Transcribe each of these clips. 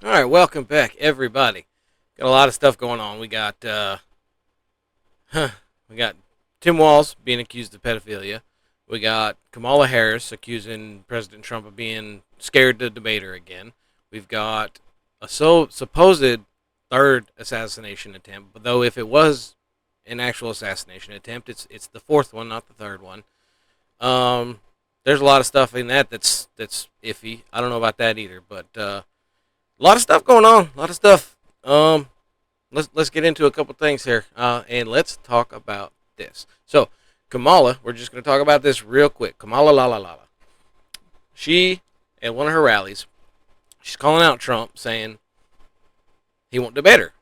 All right, welcome back, everybody. Got a lot of stuff going on. We got Tim Walz being accused of pedophilia. We got Kamala Harris accusing President Trump of being scared to debate her again. We've got a supposed third assassination attempt, but though if it was an actual assassination attempt, it's the fourth one, not the third one. Um, there's a lot of stuff in that's iffy. I don't know about that either, but a lot of stuff going on. A lot of stuff. Let's get into a couple things here, and let's talk about this. So, Kamala, we're just going to talk about this real quick. Kamala, la la la la. She at one of her rallies, she's calling out Trump, saying he won't debate her,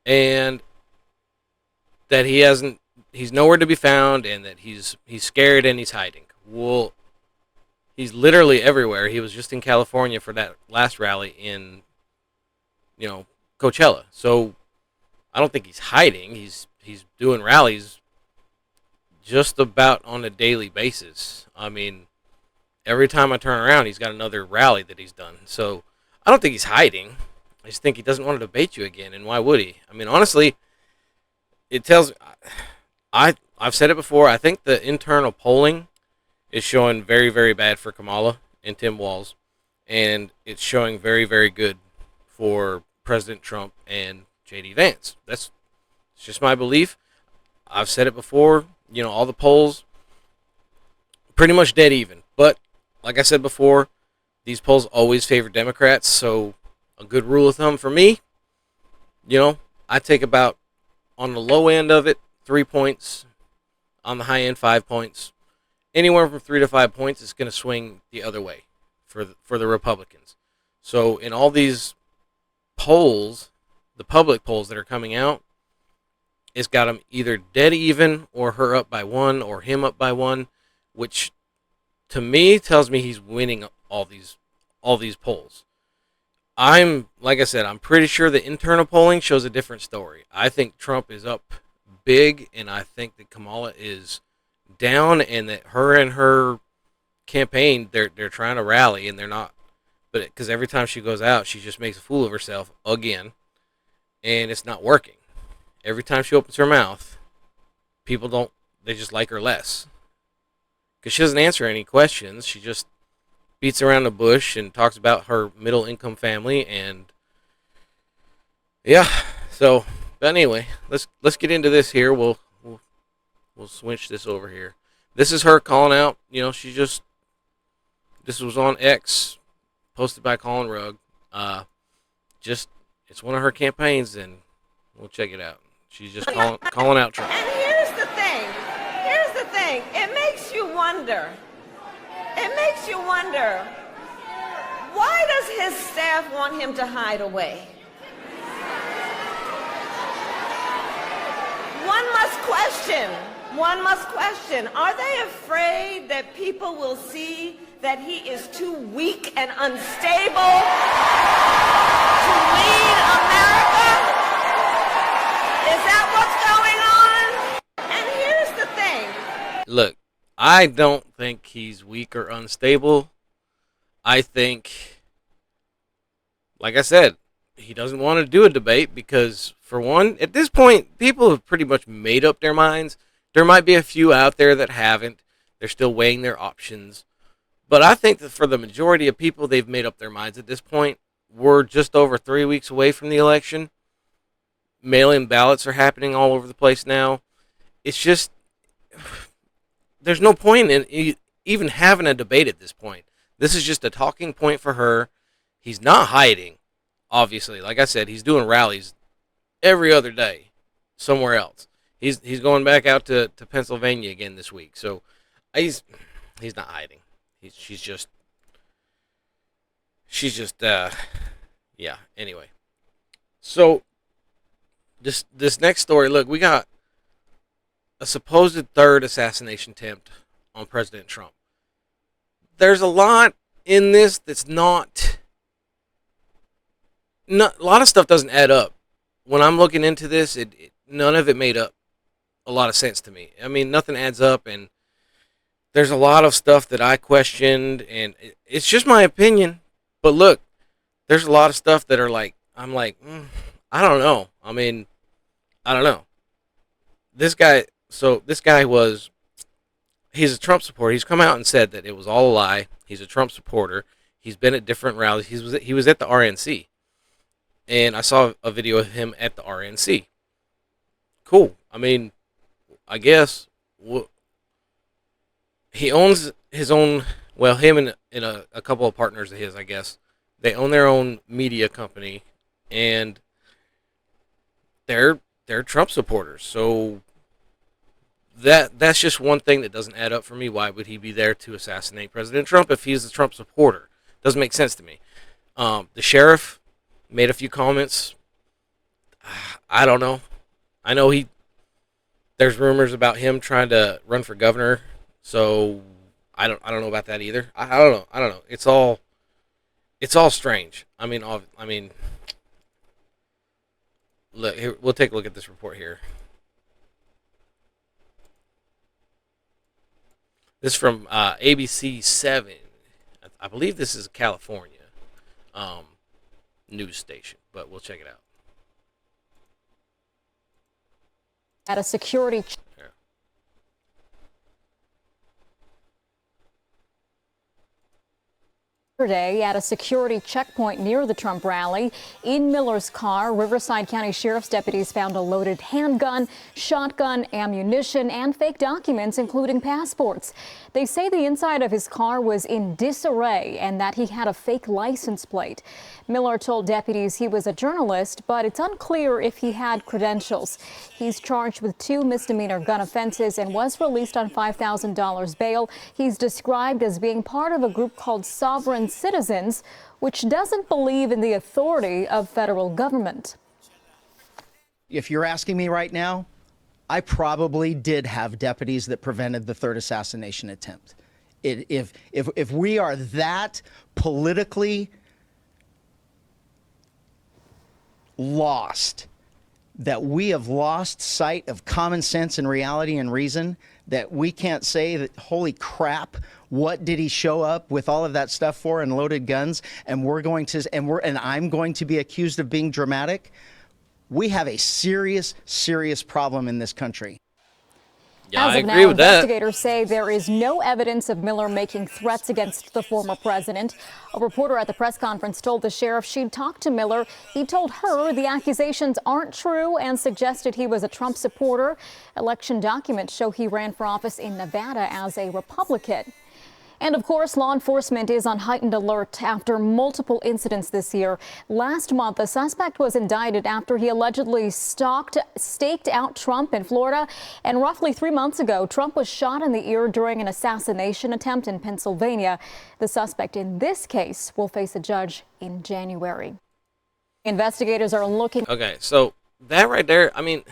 and that he's nowhere to be found, and that he's scared and he's hiding. Well, he's literally everywhere. He was just in California for that last rally in, you know, Coachella. So I don't think he's hiding. He's doing rallies just about on a daily basis. I mean, every time I turn around, he's got another rally that he's done. So I don't think he's hiding. I just think he doesn't want to debate you again, and why would he? I mean, honestly, it tells. I've said it before. I think the internal polling is showing very, very bad for Kamala and Tim Walz, and it's showing very, very good for President Trump and J.D. Vance. That's just my belief. I've said it before. You know, all the polls pretty much dead even. But like I said before, these polls always favor Democrats. So a good rule of thumb for me, I take about on the low end of it 3 points, on the high end 5 points. Anywhere from 3 to 5 points is going to swing the other way for the Republicans. So in all these polls, the public polls that are coming out, it's got him either dead even or her up by one or him up by one, which to me tells me he's winning all these polls. Like I said, I'm pretty sure the internal polling shows a different story. I think Trump is up big, and I think that Kamala is down, and that her and her campaign they're trying to rally, and they're not. But because every time she goes out, she just makes a fool of herself again, and it's not working. Every time she opens her mouth, they just like her less because she doesn't answer any questions. She just beats around the bush and talks about her middle income family, and yeah. So, but anyway, let's get into this here. We'll switch this over here. This is her calling out. This was on X, posted by Colin Rugg. It's one of her campaigns, and we'll check it out. She's just calling out Trump. And here's the thing. It makes you wonder. Why does his staff want him to hide away? One must question. Are they afraid that people will see that he is too weak and unstable to lead America? Is that what's going on? And here's the thing. Look, I don't think he's weak or unstable. I think, like I said, he doesn't want to do a debate because, for one, at this point, people have pretty much made up their minds. There might be a few out there that haven't. They're still weighing their options. But I think that for the majority of people, they've made up their minds at this point. We're just over 3 weeks away from the election. Mail-in ballots are happening all over the place now. It's just, there's no point in even having a debate at this point. This is just a talking point for her. He's not hiding, obviously. Like I said, he's doing rallies every other day somewhere else. He's going back out to Pennsylvania again this week. So he's not hiding. She's just yeah. Anyway, so this next story. Look, we got a supposed third assassination attempt on President Trump. There's a lot in this that's not a lot of stuff doesn't add up. When I'm looking into this, none of it made up a lot of sense to me. I mean, nothing adds up, and there's a lot of stuff that I questioned, and it's just my opinion. But look, there's a lot of stuff that are like, I'm like, I don't know. I mean, I don't know. This guy was, he's a Trump supporter. He's come out and said that it was all a lie. He's a Trump supporter. He's been at different rallies. He was at the RNC, and I saw a video of him at the RNC. Cool. I mean, I guess he owns his own. Well, him and a couple of partners of his, I guess, they own their own media company, and they're Trump supporters. So that's just one thing that doesn't add up for me. Why would he be there to assassinate President Trump if he's a Trump supporter? Doesn't make sense to me. The sheriff made a few comments. I don't know. I know there's rumors about him trying to run for governor, so I don't know about that either. I don't know. I don't know. It's all strange. I mean, look here, we'll take a look at this report here. This is from ABC 7. I believe this is California um, news station, but we'll check it out. At a security Here. Saturday at a security checkpoint near the Trump rally. In Miller's car, Riverside County Sheriff's deputies found a loaded handgun, shotgun, ammunition, and fake documents, including passports. They say the inside of his car was in disarray and that he had a fake license plate. Miller told deputies he was a journalist, but it's unclear if he had credentials. He's charged with 2 misdemeanor gun offenses and was released on $5,000 bail. He's described as being part of a group called Sovereign Citizens, which doesn't believe in the authority of federal government. If you're asking me right now, I probably did have deputies that prevented the third assassination attempt. If we are that politically lost, that we have lost sight of common sense and reality and reason, that we can't say that, holy crap, what did he show up with all of that stuff for and loaded guns, and I'm going to be accused of being dramatic. We have a serious problem in this country. Yeah, As I of agree now, with that. investigators say there is no evidence of Miller making threats against the former president. A reporter at the press conference told the sheriff she'd talked to Miller. He told her the accusations aren't true and suggested he was a Trump supporter. Election documents show he ran for office in Nevada as a Republican. And of course, law enforcement is on heightened alert after multiple incidents this year. Last month, a suspect was indicted after he allegedly staked out Trump in Florida. And roughly 3 months ago, Trump was shot in the ear during an assassination attempt in Pennsylvania. The suspect in this case will face a judge in January. Investigators are looking. Okay, so that right there, I mean,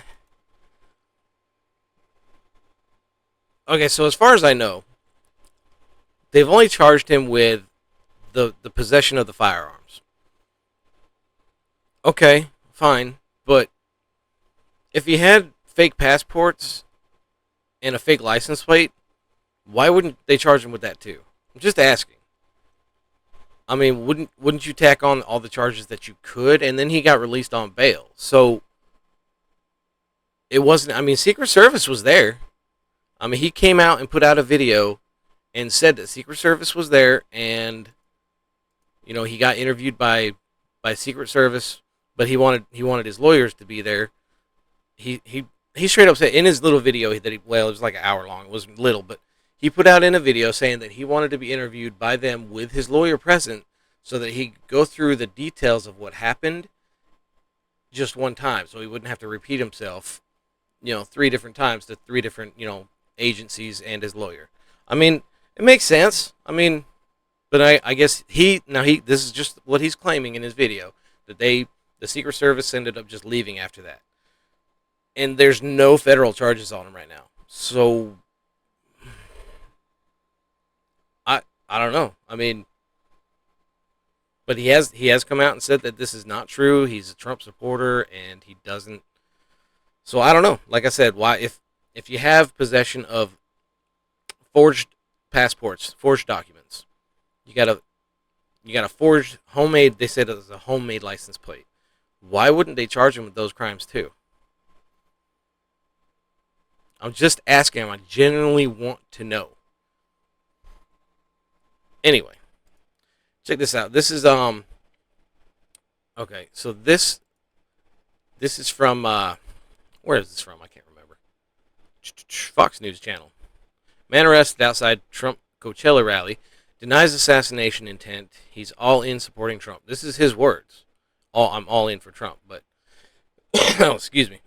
okay, so as far as I know, they've only charged him with the possession of the firearms. Okay, fine. But if he had fake passports and a fake license plate, why wouldn't they charge him with that too? I'm just asking. I mean, wouldn't you tack on all the charges that you could, and then he got released on bail? So it wasn't. I mean, Secret Service was there. I mean, he came out and put out a video and said that Secret Service was there, and he got interviewed by Secret Service, but he wanted his lawyers to be there. He straight up said in his little video that it was like an hour long. It wasn't little, but he put out in a video saying that he wanted to be interviewed by them with his lawyer present, so that he could go through the details of what happened just one time, so he wouldn't have to repeat himself, 3 different times to 3 different agencies and his lawyer. I mean, it makes sense. I mean, but I guess this is just what he's claiming in his video, that the Secret Service ended up just leaving after that. And there's no federal charges on him right now. So I don't know. I mean, but he has come out and said that this is not true. He's a Trump supporter and he doesn't. So I don't know. Like I said, why if you have possession of forged passports, forged documents, you You got a forged homemade. They said it was a homemade license plate. Why wouldn't they charge him with those crimes too? I'm just asking him. I genuinely want to know. Anyway, check this out. This is okay. So this is from where is this from? I can't remember. Fox News Channel. Man arrested outside Trump Coachella rally denies assassination intent. He's all in supporting Trump. This is his words. I'm all in for Trump, but oh, excuse me.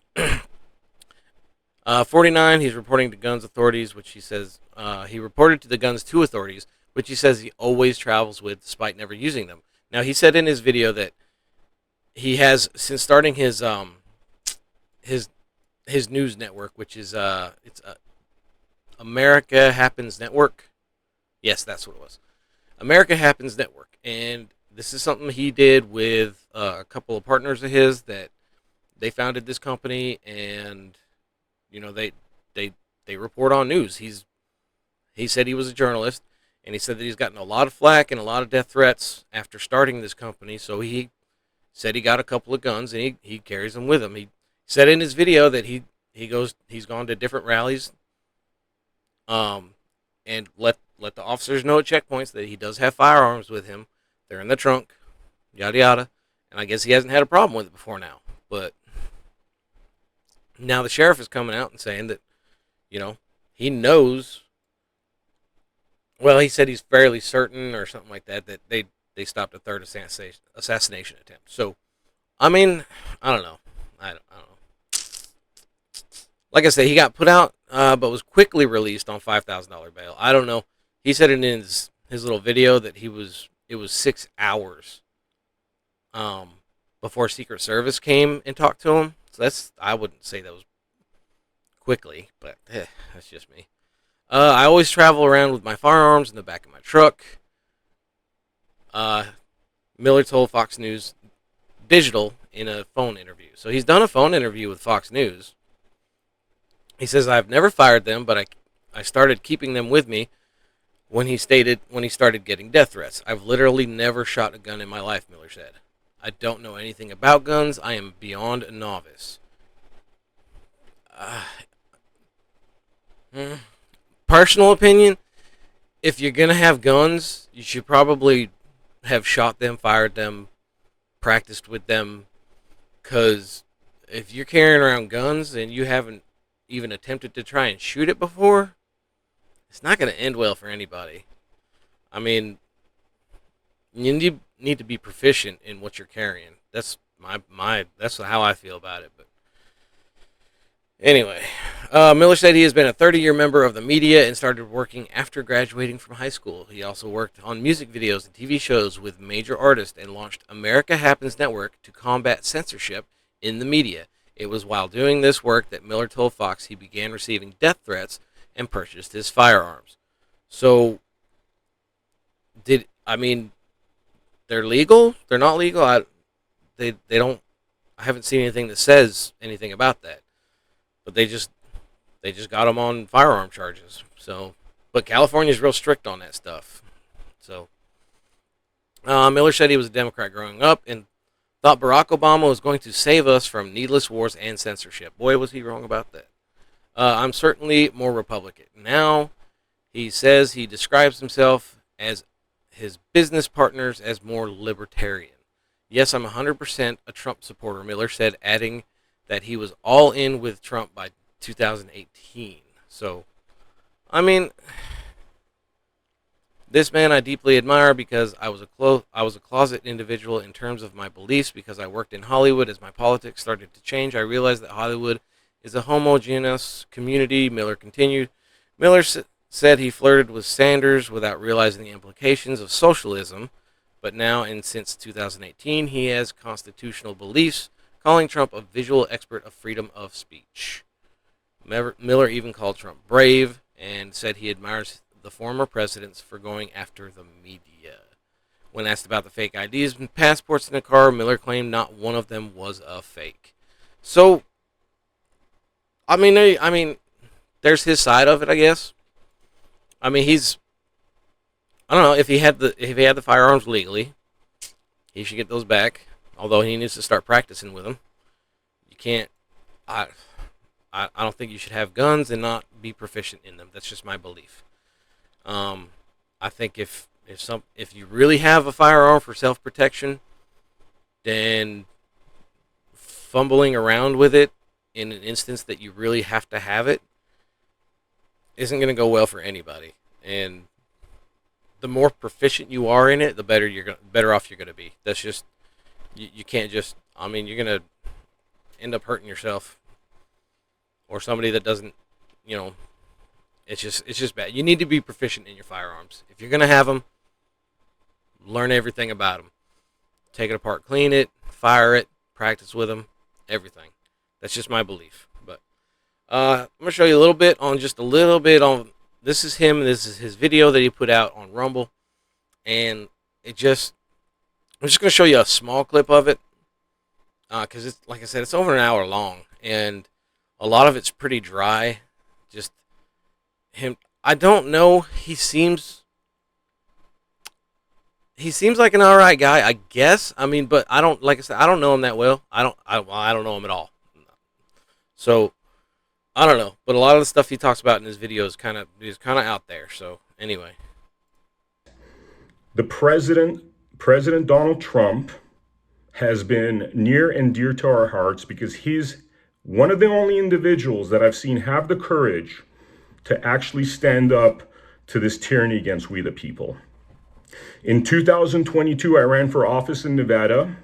49, he's reporting to guns authorities, which he says he reported to the guns to authorities, which he says he always travels with despite never using them. Now, he said in his video that he has, since starting his news network, which is it's America Happens Network. Yes, that's what it was. America Happens Network, and this is something he did with a couple of partners of his that they founded this company, and you know they report on news. He said he was a journalist, and he said that he's gotten a lot of flack and a lot of death threats after starting this company. So he said he got a couple of guns and he carries them with him. He said in his video that he's gone to different rallies, and let the officers know at checkpoints that he does have firearms with him. They're in the trunk, yada yada. And I guess he hasn't had a problem with it before now. But now the sheriff is coming out and saying that, you know, he knows. Well, he said he's fairly certain or something like that that they stopped a third assassination attempt. So, I mean, I don't know. I don't know. Like I said, he got put out, but was quickly released on $5,000 bail. I don't know. He said in his little video that it was 6 hours before Secret Service came and talked to him. So I wouldn't say that was quickly, but that's just me. I always travel around with my firearms in the back of my truck. Miller told Fox News Digital in a phone interview. So he's done a phone interview with Fox News. He says, I've never fired them, but I started keeping them with me when he started getting death threats. I've literally never shot a gun in my life, Miller said. I don't know anything about guns. I am beyond a novice. Personal opinion, if you're going to have guns, you should probably have shot them, fired them, practiced with them. Because if you're carrying around guns and you haven't even attempted to try and shoot it before, it's not going to end well for anybody. I mean, you need to be proficient in what you're carrying. That's that's how I feel about it. But anyway, Miller said he has been a 30-year member of the media and started working after graduating from high school. He also worked on music videos and TV shows with major artists and launched America Happens Network to combat censorship in the media. It was while doing this work that Miller told Fox he began receiving death threats and purchased his firearms. So, they're legal? They're not legal? They don't. I haven't seen anything that says anything about that. But they just got him on firearm charges. So, but California's real strict on that stuff. So, Miller said he was a Democrat growing up and thought Barack Obama was going to save us from needless wars and censorship. Boy, was he wrong about that. I'm certainly more Republican. Now, he says he describes himself as his business partners as more libertarian. Yes, I'm 100% a Trump supporter, Miller said, adding that he was all in with Trump by 2018. So, I mean, this man I deeply admire because I was a closet individual in terms of my beliefs because I worked in Hollywood. As my politics started to change, I realized that Hollywood is a homogeneous community, Miller continued. Miller said he flirted with Sanders without realizing the implications of socialism, but now and since 2018, he has constitutional beliefs, calling Trump a visual expert of freedom of speech. Miller even called Trump brave and said he admires the former presidents for going after the media. When asked about the fake IDs and passports in the car, Miller claimed not one of them was a fake. So, I mean, there's his side of it, I guess. I mean, he's I don't know if he had the firearms legally, he should get those back. Although he needs to start practicing with them. You can't. I I don't think you should have guns and not be proficient in them. That's just my belief. I think if you really have a firearm for self protection, then fumbling around with it in an instance that you really have to have it isn't going to go well for anybody. And the more proficient you are in it, the better off you're going to be. That's just you can't just. I mean, you're going to end up hurting yourself or somebody that doesn't. You know, it's just bad. You need to be proficient in your firearms. If you're going to have them, learn everything about them. Take it apart, clean it, fire it, practice with them, everything. That's just my belief. But I'm going to show you a little bit on this is him. This is his video that he put out on Rumble. And I'm just going to show you a small clip of it. Because it's, like I said, it's over an hour long. And a lot of it's pretty dry. Just him. I don't know. He seems like an alright guy, I guess. I mean, but I don't, like I said, I don't know him that well. I don't know him at all. So I don't know. But a lot of the stuff he talks about in his video is kind of out there. So anyway, the President Donald Trump has been near and dear to our hearts because he's one of the only individuals that I've seen have the courage to actually stand up to this tyranny against we the people. In 2022, I ran for office in Nevada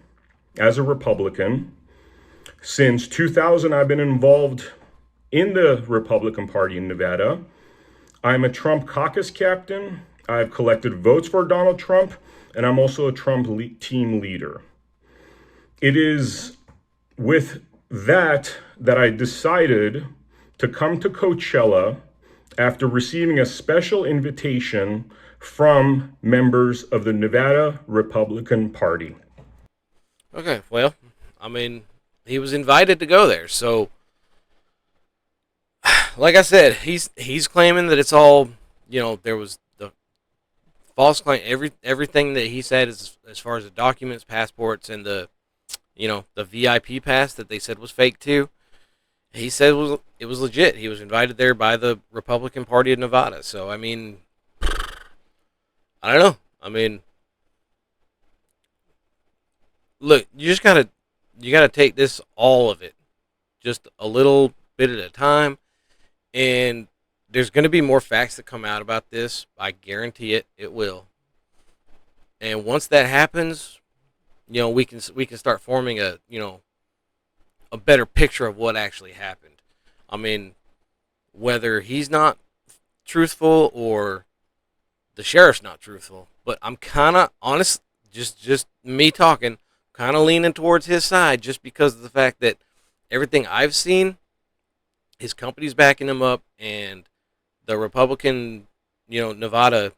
as a Republican. Since 2000, I've been involved in the Republican Party in Nevada. I'm a Trump caucus captain. I've collected votes for Donald Trump, and I'm also a Trump team leader. It is with that I decided to come to Coachella after receiving a special invitation from members of the Nevada Republican Party. okay. Well, I mean, he was invited to go there, so like I said, he's claiming that it's all, there was the false claim, everything that he said as far as the documents, passports, and the VIP pass that they said was fake too. He said it was legit. He was invited there by the Republican Party of Nevada. So I mean, I don't know. I mean, look, you gotta take this, all of it, just a little bit at a time. And there's going to be more facts that come out about this. I guarantee it. It will. And once that happens, we can start forming a better picture of what actually happened. I mean, whether he's not truthful or the sheriff's not truthful, but I'm kind of honest, just me talking, kind of leaning towards his side just because of the fact that everything I've seen, his company's backing him up, and the Republican, Nevada,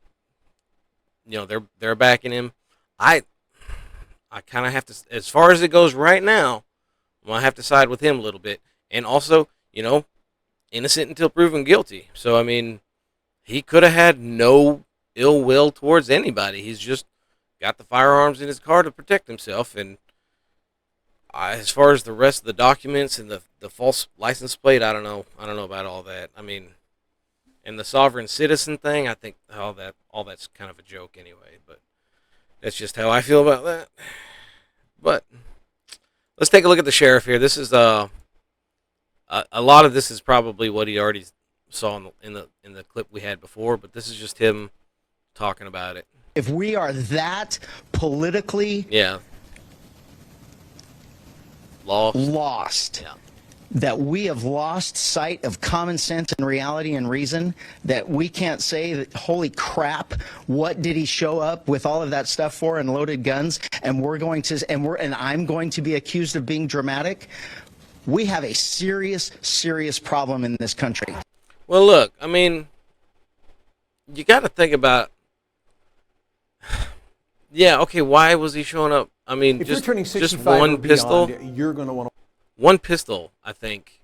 they're backing him. I kind of have to, as far as it goes right now, I'm gonna have to side with him a little bit. And also, innocent until proven guilty. So I mean, he could have had no ill will towards anybody. He's just got the firearms in his car to protect himself. And as far as the rest of the documents and the false license plate, I don't know about all that. I mean, and the sovereign citizen thing, I think all that's kind of a joke anyway. But that's just how I feel about that. But let's take a look at the sheriff here. This is a lot of this is probably what he already saw in the clip we had before, but this is just him talking about it. If we are that politically lost, that we have lost sight of common sense and reality and reason, that we can't say that, holy crap, what did he show up with all of that stuff for and loaded guns, and I'm going to be accused of being dramatic. We have a serious problem in this country. Well, look, I mean, you got to think about, okay, why was he showing up? I mean, if just you're turning just 65 one or beyond, pistol. you're going to want to. One pistol, I think,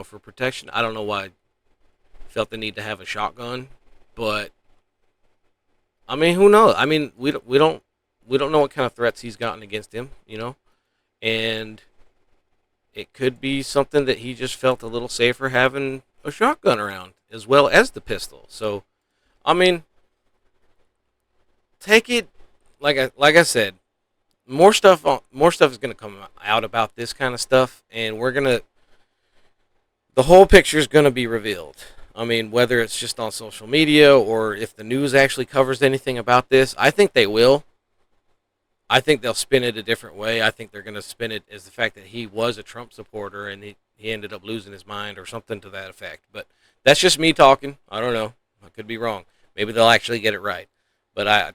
for protection. I don't know why I felt the need to have a shotgun, but I mean, who knows? I mean, we don't know what kind of threats he's gotten against him, and it could be something that he just felt a little safer having a shotgun around as well as the pistol. So, I mean, take it like I said. More stuff is going to come out about this kind of stuff, and the whole picture is going to be revealed. I mean, whether it's just on social media or if the news actually covers anything about this, I think they will. I think they'll spin it a different way. I think they're going to spin it as the fact that he was a Trump supporter and he ended up losing his mind or something to that effect. But that's just me talking. I don't know. I could be wrong. Maybe they'll actually get it right. But I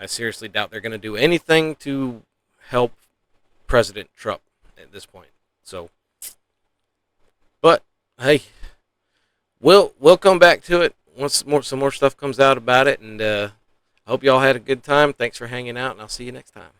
seriously doubt they're going to do anything to help President Trump at this point. So, but hey, we'll come back to it once some more stuff comes out about it, and I hope y'all had a good time. Thanks for hanging out, and I'll see you next time.